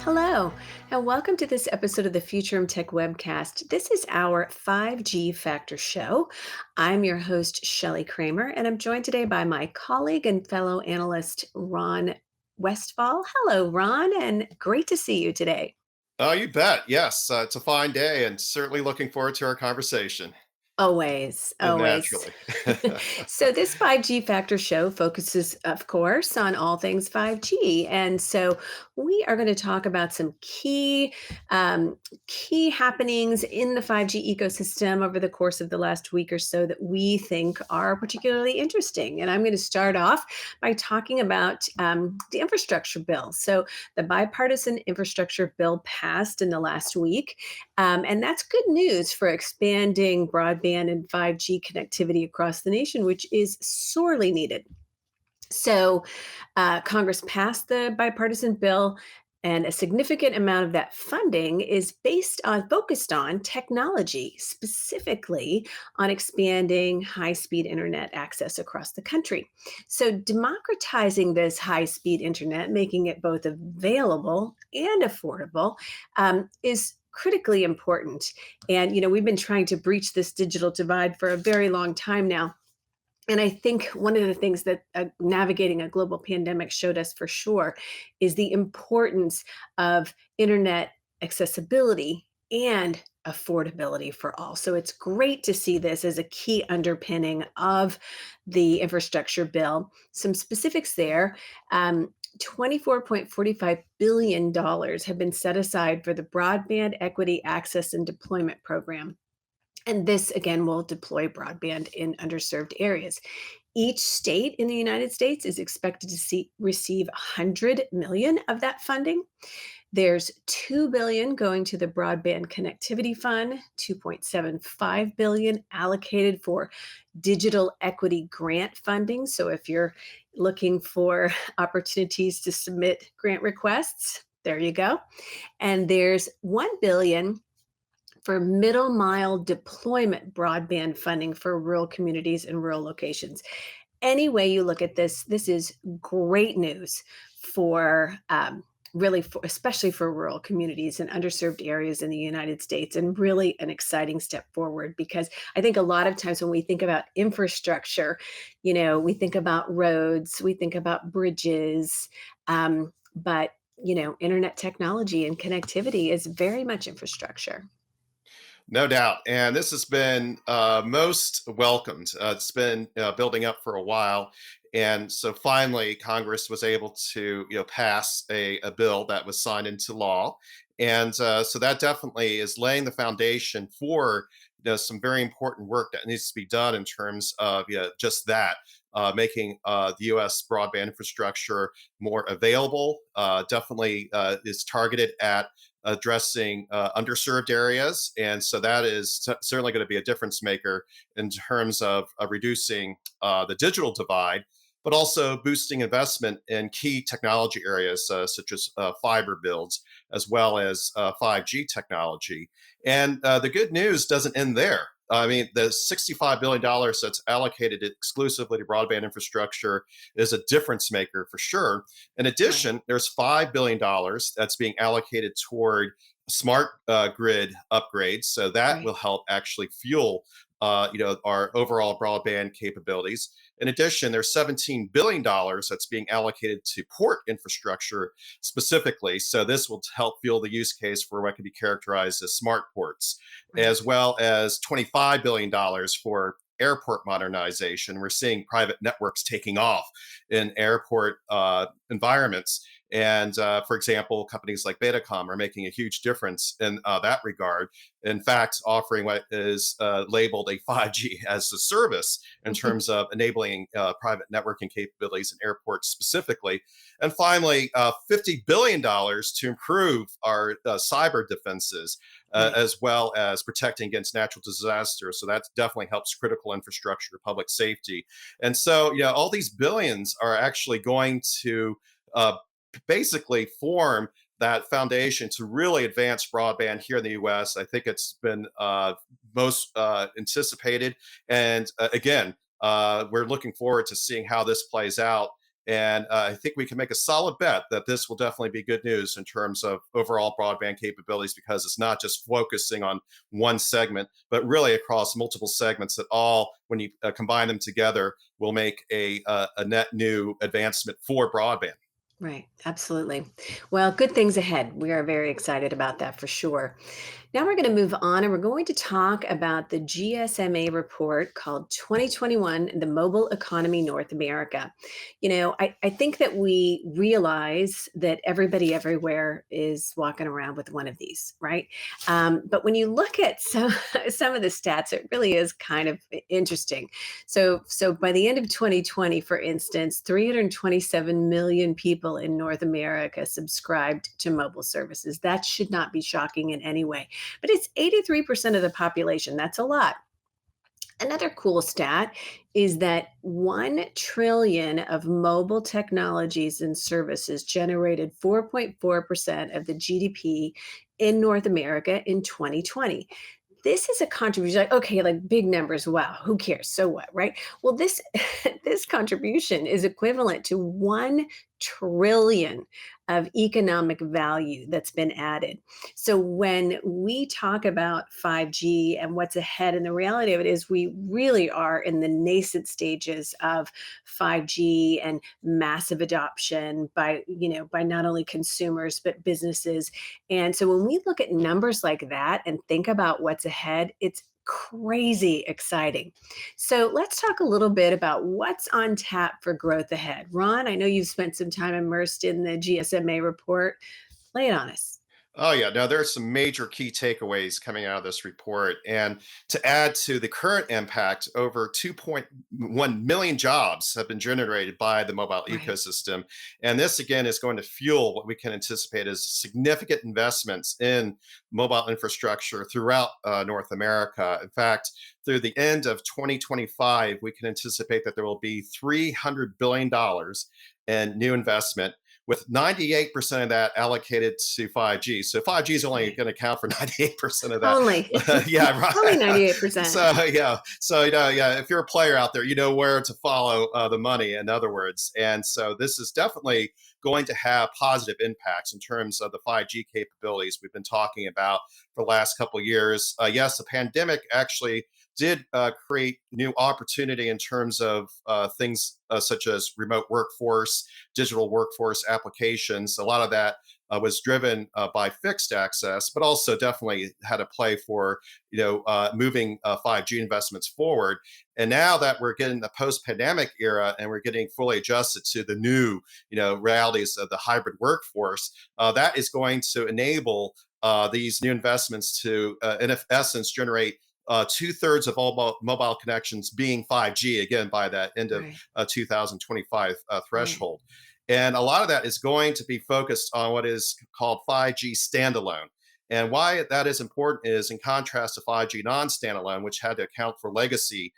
Hello, and welcome to this episode of the Futurum Tech webcast. This is our 5G Factor show. I'm your host, Shelly Kramer, and I'm joined today by my colleague and fellow analyst, Ron Westfall. Hello, Ron, and great to see you today. Oh, you bet. Yes, it's a fine day and certainly looking forward to our conversation. Always, always. Naturally. So, this 5G Factor show focuses, of course, on all things 5G. And so, we are going to talk about some key happenings in the 5G ecosystem over the course of the last week or so that we think are particularly interesting. And I'm going to start off by talking about the infrastructure bill. So, the bipartisan infrastructure bill passed in the last week. And that's good news for expanding broadband and 5G connectivity across the nation, which is sorely needed. So, Congress passed the bipartisan bill, and a significant amount of that funding is focused on technology, specifically on expanding high speed internet access across the country. So, democratizing this high speed internet, making it both available and affordable, is critically important. And, we've been trying to breach this digital divide for a very long time now. And I think one of the things that navigating a global pandemic showed us for sure is the importance of internet accessibility and affordability for all. So it's great to see this as a key underpinning of the infrastructure bill. Some specifics there. $24.45 billion have been set aside for the Broadband Equity Access and Deployment Program. And this, again, will deploy broadband in underserved areas. Each state in the United States is expected to receive 100 million of that funding. There's 2 billion going to the broadband connectivity fund, 2.75 billion allocated for digital equity grant funding. So if you're looking for opportunities to submit grant requests, there you go. And there's 1 billion for middle mile deployment broadband funding for rural communities and rural locations. Any way you look at this, this is great news for really, especially for rural communities and underserved areas in the United States, and really an exciting step forward because I think a lot of times when we think about infrastructure, we think about roads, we think about bridges, but internet technology and connectivity is very much infrastructure. No doubt. And this has been most welcomed. It's been building up for a while. And so finally, Congress was able to pass a bill that was signed into law. And so that definitely is laying the foundation for some very important work that needs to be done in terms of just that. Making the U.S. broadband infrastructure more available definitely is targeted at addressing underserved areas. And so that is certainly going to be a difference maker in terms of reducing the digital divide, but also boosting investment in key technology areas such as fiber builds, as well as 5G technology. And the good news doesn't end there. I mean, the $65 billion that's allocated exclusively to broadband infrastructure is a difference maker for sure. In Right. addition, there's $5 billion that's being allocated toward smart grid upgrades. So that Right. will help actually fuel our overall broadband capabilities. In addition, there's $17 billion that's being allocated to port infrastructure specifically. So this will help fuel the use case for what can be characterized as smart ports, as Right. well as $25 billion for airport modernization. We're seeing private networks taking off in airport environments. And for example, companies like Betacom are making a huge difference in that regard. In fact, offering what is labeled a 5G as a service in terms of enabling private networking capabilities in airports specifically. And finally, $50 billion to improve our cyber defenses. Right. As well as protecting against natural disasters. So that definitely helps critical infrastructure, public safety. And so, all these billions are actually going to uh, basically form that foundation to really advance broadband here in the US. I think it's been most anticipated. And again, we're looking forward to seeing how this plays out. And I think we can make a solid bet that this will definitely be good news in terms of overall broadband capabilities, because it's not just focusing on one segment, but really across multiple segments that all, when you combine them together, will make a net new advancement for broadband. Right. Absolutely. Well, good things ahead. We are very excited about that for sure. Now we're going to move on and we're going to talk about the GSMA report called 2021 The Mobile Economy North America. I think that we realize that everybody everywhere is walking around with one of these, right? But when you look at some of the stats, it really is kind of interesting. So by the end of 2020, for instance, 327 million people in North America subscribed to mobile services. That should not be shocking in any way, but it's 83% of the population. That's a lot. Another cool stat is that 1 trillion of mobile technologies and services generated 4.4% of the GDP in North America in 2020. This is a contribution. Like, okay, like big numbers. Wow, who cares? So what, right? Well, this this contribution is equivalent to 1 trillion of economic value that's been added. So when we talk about 5G and what's ahead, and the reality of it is we really are in the nascent stages of 5G and massive adoption by not only consumers but businesses. And so when we look at numbers like that and think about what's ahead, it's crazy exciting. So let's talk a little bit about what's on tap for growth ahead. Ron, I know you've spent some time immersed in the GSMA report. Lay it on us. Oh, yeah. No, there are some major key takeaways coming out of this report. And to add to the current impact, over 2.1 million jobs have been generated by the mobile Right, ecosystem. And this, again, is going to fuel what we can anticipate as significant investments in mobile infrastructure throughout North America. In fact, through the end of 2025, we can anticipate that there will be $300 billion in new investment, with 98% of that allocated to 5G. So 5G is only right. going to account for 98% of that. Only. Yeah, Only right. 98%. So yeah, yeah, if you're a player out there, you know where to follow the money, in other words. And so this is definitely going to have positive impacts in terms of the 5G capabilities we've been talking about for the last couple of years. Yes, the pandemic actually did create new opportunity in terms of things such as remote workforce, digital workforce applications. A lot of that was driven by fixed access, but also definitely had a play for moving 5G investments forward. And now that we're getting the post-pandemic era and we're getting fully adjusted to the new realities of the hybrid workforce, that is going to enable these new investments to, in essence, generate 2/3 of all mobile connections being 5G, again, by that end of Right, 2025 right, threshold. And a lot of that is going to be focused on what is called 5G standalone. And why that is important is, in contrast to 5G non-standalone, which had to account for legacy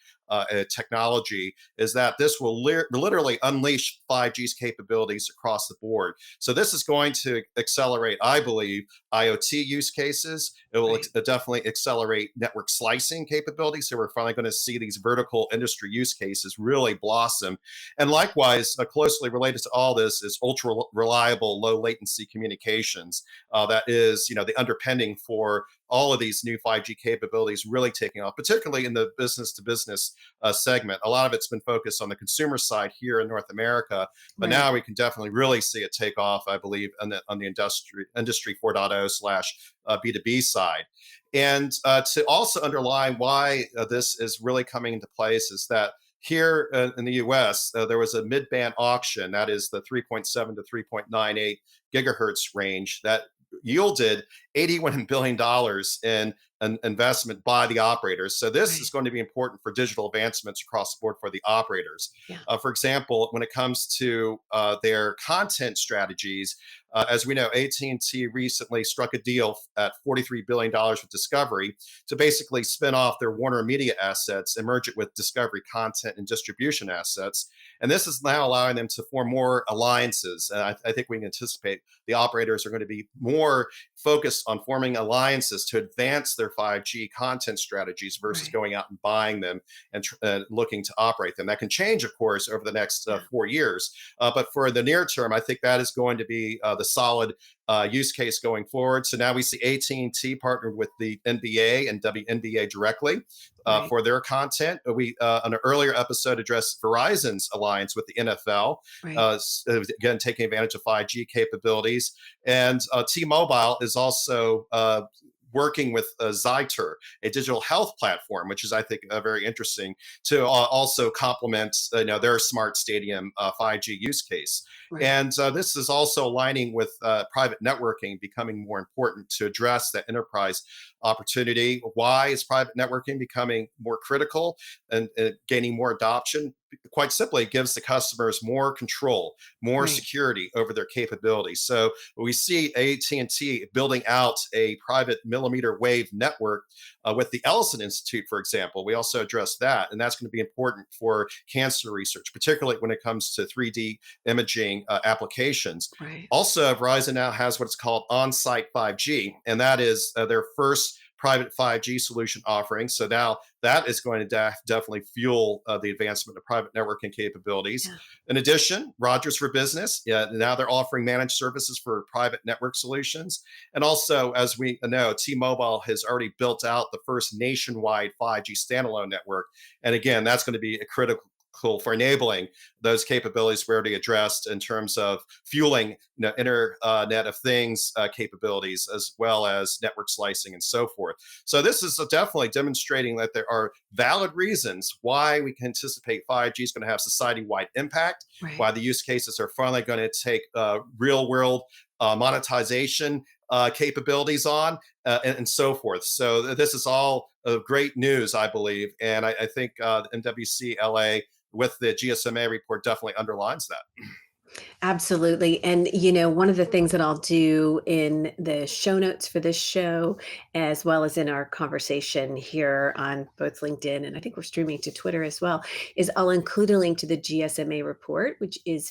technology, is that this will literally unleash 5G's capabilities across the board. So this is going to accelerate, I believe, IoT use cases. It will right. definitely accelerate network slicing capabilities. So we're finally going to see these vertical industry use cases really blossom. And likewise, closely related to all this is ultra reliable, low latency communications. That is, the underpinning for all of these new 5G capabilities really taking off, particularly in the business to business segment. A lot of it's been focused on the consumer side here in North America, but Right. now we can definitely really see it take off, I believe, on the industry 4.0 slash B2B side. And to also underline why this is really coming into place is that here in the US, there was a mid-band auction, that is the 3.7 to 3.98 gigahertz range, that yielded $81 billion in an investment by the operators. So this is Right. going to be important for digital advancements across the board for the operators. Yeah. For example, when it comes to their content strategies, as we know, AT&T recently struck a deal at $43 billion with Discovery to basically spin off their Warner Media assets and merge it with Discovery content and distribution assets. And this is now allowing them to form more alliances. And I think we can anticipate the operators are going to be more focused on forming alliances to advance their 5G content strategies versus Right. going out and buying them and looking to operate them. That can change, of course, over the next Yeah. 4 years. But for the near term, I think that is going to be the solid use case going forward. So now we see AT&T partnered with the NBA and WNBA directly Right. for their content. We on an earlier episode addressed Verizon's alliance with the NFL, Right. again taking advantage of 5G capabilities, and T-Mobile is also working with Zyter, a digital health platform, which is, I think, very interesting to also complement their smart stadium 5G use case. Right. And this is also aligning with private networking becoming more important to address that enterprise opportunity. Why is private networking becoming more critical and gaining more adoption? Quite simply, it gives the customers more control, more Right. security over their capabilities. So we see AT&T building out a private millimeter wave network with the Ellison Institute, for example. We also address that, and that's going to be important for cancer research, particularly when it comes to 3D imaging applications. Right. Also, Verizon now has what's called on-site 5G, and that is their first private 5G solution offering. So now that is going to definitely fuel the advancement of private networking capabilities. Yeah. In addition, Rogers for Business, yeah, now they're offering managed services for private network solutions. And also, as we know, T-Mobile has already built out the first nationwide 5G standalone network. And again, that's going to be a critical for enabling those capabilities we already addressed in terms of fueling internet of things capabilities, as well as network slicing and so forth. So this is definitely demonstrating that there are valid reasons why we can anticipate 5G is going to have society-wide impact, Right. why the use cases are finally going to take real world monetization capabilities on, and so forth. So this is all great news, I believe. And I think MWC LA with the GSMA report definitely underlines that. Absolutely. And, one of the things that I'll do in the show notes for this show, as well as in our conversation here on both LinkedIn and I think we're streaming to Twitter as well, is I'll include a link to the GSMA report, which is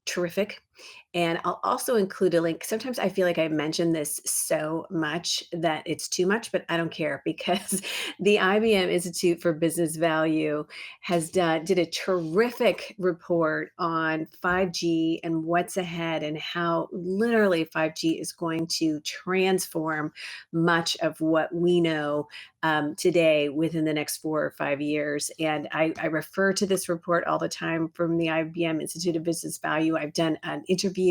terrific. And I'll also include a link. Sometimes I feel like I mention this so much that it's too much, but I don't care because the IBM Institute for Business Value did a terrific report on 5G and what's ahead and how literally 5G is going to transform much of what we know today within the next 4 or 5 years. And I refer to this report all the time from the IBM Institute of Business Value. I've done an interview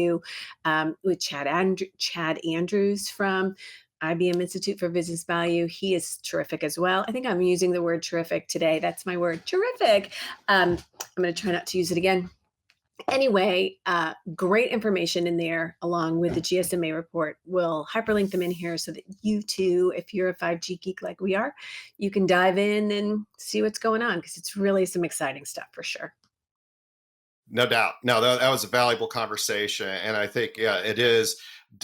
with Chad Andrews from IBM Institute for Business Value. He is terrific as well. I think I'm using the word terrific today. That's my word, terrific. I'm going to try not to use it again. Anyway, great information in there along with the GSMA report. We'll hyperlink them in here so that you too, if you're a 5G geek like we are, you can dive in and see what's going on because it's really some exciting stuff for sure. No doubt. No, that was a valuable conversation. And I think, yeah, it is,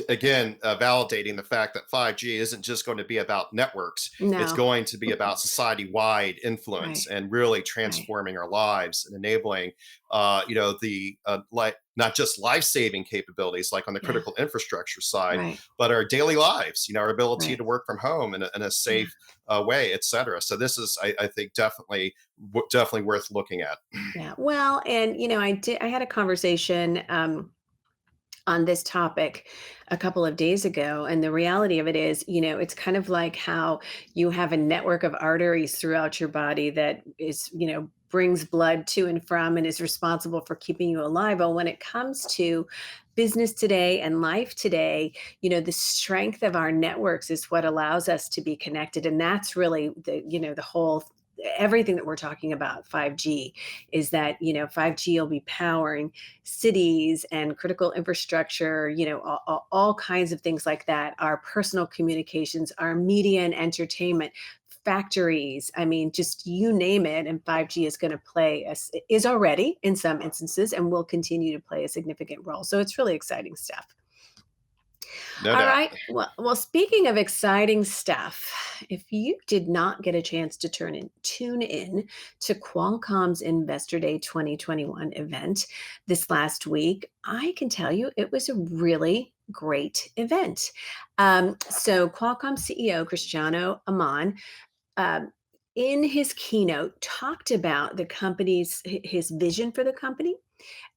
again, validating the fact that 5G isn't just going to be about networks. It's No, going to be about society wide influence right, and really right. transforming our lives and enabling, the like not just life saving capabilities like on the Yeah, critical infrastructure side, right, but our daily lives, our ability right. to work from home in a Yeah. safe way, et cetera. So this is, I think, definitely worth looking at. Yeah. Well, and I had a conversation on this topic a couple of days ago. And the reality of it is, it's kind of like how you have a network of arteries throughout your body that is, brings blood to and from and is responsible for keeping you alive. But when it comes to business today and life today, the strength of our networks is what allows us to be connected. And that's really the whole everything that we're talking about 5G is that 5G will be powering cities and critical infrastructure, all kinds of things like that, our personal communications, our media and entertainment, factories. I mean, just you name it. And 5G is going to is already in some instances and will continue to play a significant role. So it's really exciting stuff. No All doubt. right. Well, speaking of exciting stuff, if you did not get a chance to tune in to Qualcomm's Investor Day 2021 event this last week, I can tell you it was a really, great event. So Qualcomm CEO Cristiano Amon, um, in his keynote, talked about the company's his vision for the company,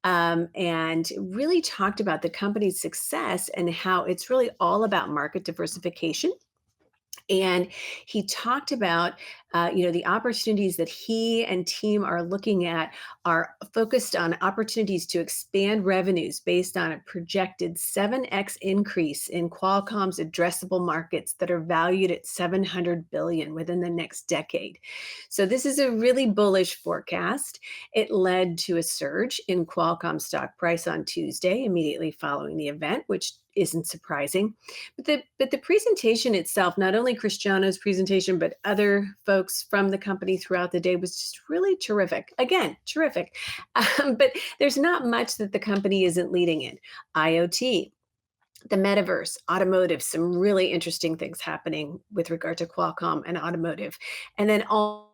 and really talked about the company's success and how it's really all about market diversification. And he talked about, the opportunities that he and team are looking at are focused on opportunities to expand revenues based on a projected 7x increase in Qualcomm's addressable markets that are valued at 700 billion within the next decade. So this is a really bullish forecast. It led to a surge in Qualcomm stock price on Tuesday, immediately following the event, which isn't surprising. But the presentation itself, not only Cristiano's presentation, but other folks from the company throughout the day, was just really terrific. Again, terrific. But there's not much that the company isn't leading in. IoT, the metaverse, automotive, some really interesting things happening with regard to Qualcomm and automotive. And then all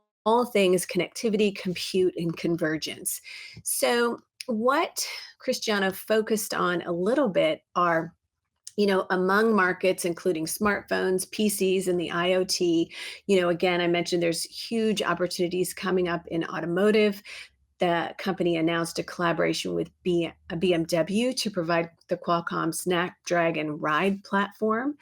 things connectivity, compute, and convergence. So, what Cristiano focused on a little bit are, among markets, including smartphones, PCs, and the IoT. Again, I mentioned there's huge opportunities coming up in automotive. The company announced a collaboration with BMW to provide the Qualcomm Snapdragon Ride platform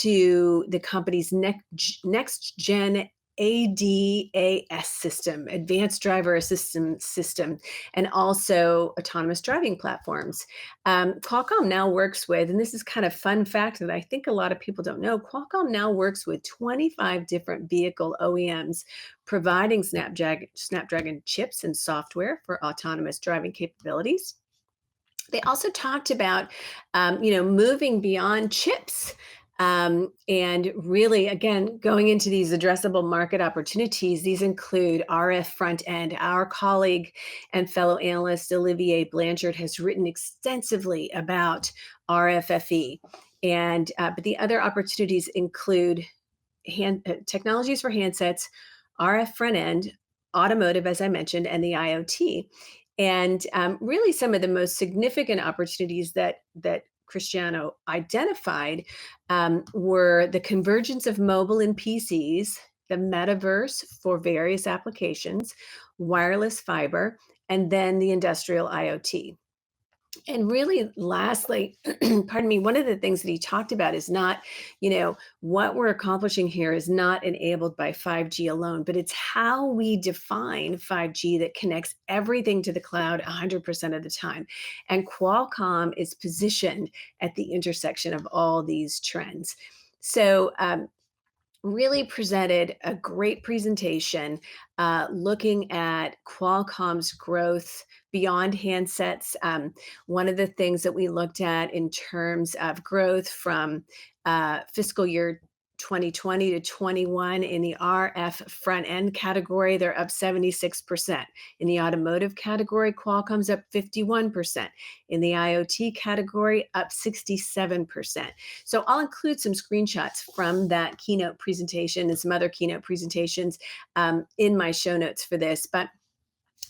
to the company's next gen ADAS system, Advanced Driver Assistance System, and also autonomous driving platforms. Qualcomm now works with, and this is kind of fun fact that I think a lot of people don't know, Qualcomm now works with 25 different vehicle OEMs providing Snapdragon chips and software for autonomous driving capabilities. They also talked about, moving beyond chips, and really, again, going into these addressable market opportunities. These include RF front end. Our colleague and fellow analyst Olivier Blanchard has written extensively about RFFE, and but the other opportunities include technologies for handsets, RF front end, automotive, as I mentioned, and the IoT. And really, some of the most significant opportunities that Cristiano identified were the convergence of mobile and PCs, the metaverse for various applications, wireless fiber, and then the industrial IoT. And really, lastly, pardon me, one of the things that he talked about is not, what we're accomplishing here is not enabled by 5G alone, but it's how we define 5G that connects everything to the cloud 100% of the time. And Qualcomm is positioned at the intersection of all these trends. So, really presented a great presentation looking at Qualcomm's growth beyond handsets. One of the things that we looked at in terms of growth from fiscal year 2020 to 21 in the RF front end category, they're up 76%. In the automotive category, Qualcomm's up 51%. In the IoT category, up 67%. So I'll include some screenshots from that keynote presentation and some other keynote presentations in my show notes for this. But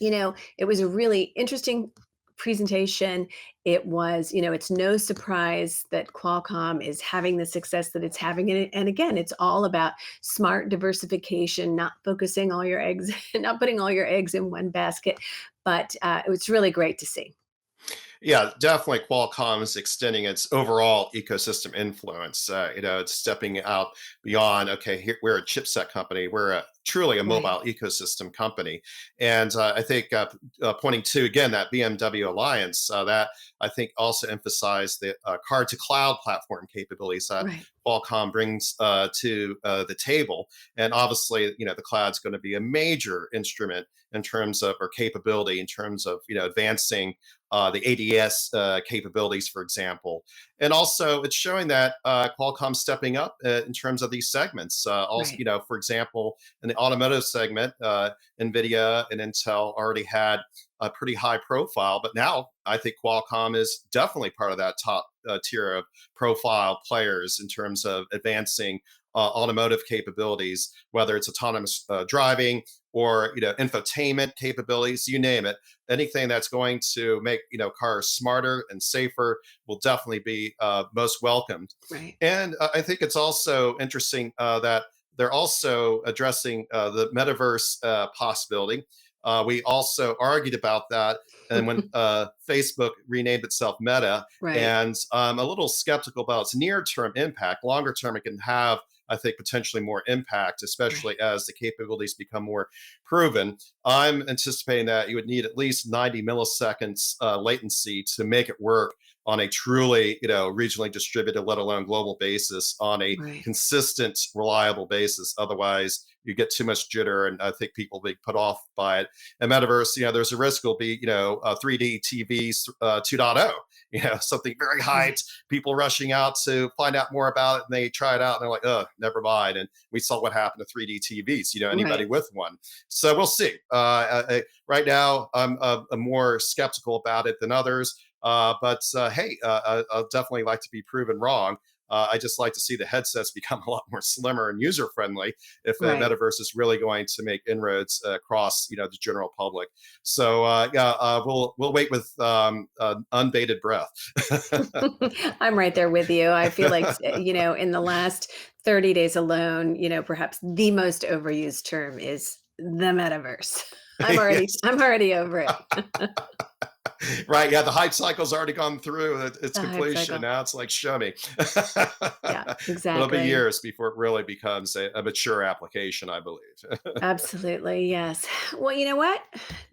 it was a really interesting presentation. It was, it's no surprise that Qualcomm is having the success that it's having. And again, it's all about smart diversification, not focusing all your eggs, not putting all your eggs in one basket. But it was really great to see. Yeah, definitely Qualcomm is extending its overall ecosystem influence. It's stepping out beyond, okay, here, we're a chipset company, we're truly a Right, mobile ecosystem company. And I think pointing to, again, that BMW alliance, that I think also emphasized the card to cloud platform capabilities that right, Qualcomm brings to the table. And obviously, the cloud's going to be a major instrument in terms of, or capability in terms of, advancing the ADS capabilities, for example. And also, it's showing that Qualcomm's stepping up in terms of these segments. Also, right. for example, in the automotive segment, NVIDIA and Intel already had a pretty high profile, but now I think Qualcomm is definitely part of that top tier of profile players in terms of advancing automotive capabilities, whether it's autonomous driving or infotainment capabilities, you name it. anything that's going to make cars smarter and safer will definitely be most welcomed. Right. And I think it's also interesting that they're also addressing the metaverse possibility. We also argued about that, and when Facebook renamed itself Meta, Right. and I'm a little skeptical about its near-term impact. Longer term, it can have, I think, potentially more impact, Right. especially as the capabilities become more proven. I'm anticipating that you would need at least 90 milliseconds latency to make it work on a truly, regionally distributed, let alone global basis, on a Right. consistent, reliable basis. Otherwise, you get too much jitter, and I think people will be put off by it. And metaverse, there's a risk will be, 3D TVs 2.0, something very Right. hyped, people rushing out to find out more about it, and they try it out, and they're like, oh, never mind. And we saw what happened to 3D TVs, anybody Right. with one. So we'll see. Right now, I'm more skeptical about it than others. But hey, I'll definitely like to be proven wrong. I just like to see the headsets become a lot more slimmer and user friendly if Right. metaverse is really going to make inroads across the general public. So yeah, we'll wait with unbated breath. I'm right there with you. I feel like, in the last 30 days alone, perhaps the most overused term is the metaverse. Yes. I'm already over it. Right. Yeah. The hype cycle's already gone through its The hype completion. cycle. Now it's like, show me. Yeah, But it'll be exactly. years before it really becomes a mature application, I believe. Absolutely, yes. Well, you know what?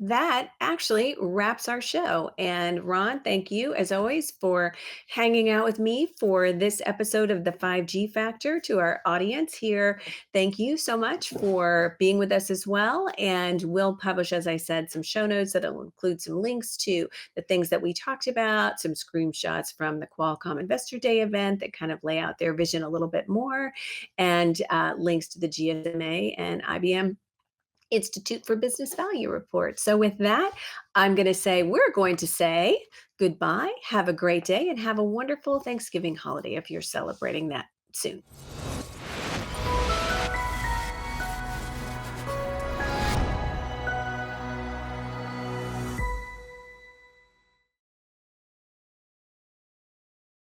That actually wraps our show. And Ron, thank you as always for hanging out with me for this episode of the 5G Factor. To our audience here, thank you so much for being with us as well. And we'll publish, as I said, some show notes that'll include some links to the things that we talked about, some screenshots from the Qualcomm Investor Day event that kind of lay out their vision a little bit more, and links to the GSMA and IBM Institute for Business Value report. So, with that, we're going to say goodbye. Have a great day and have a wonderful Thanksgiving holiday if you're celebrating that soon.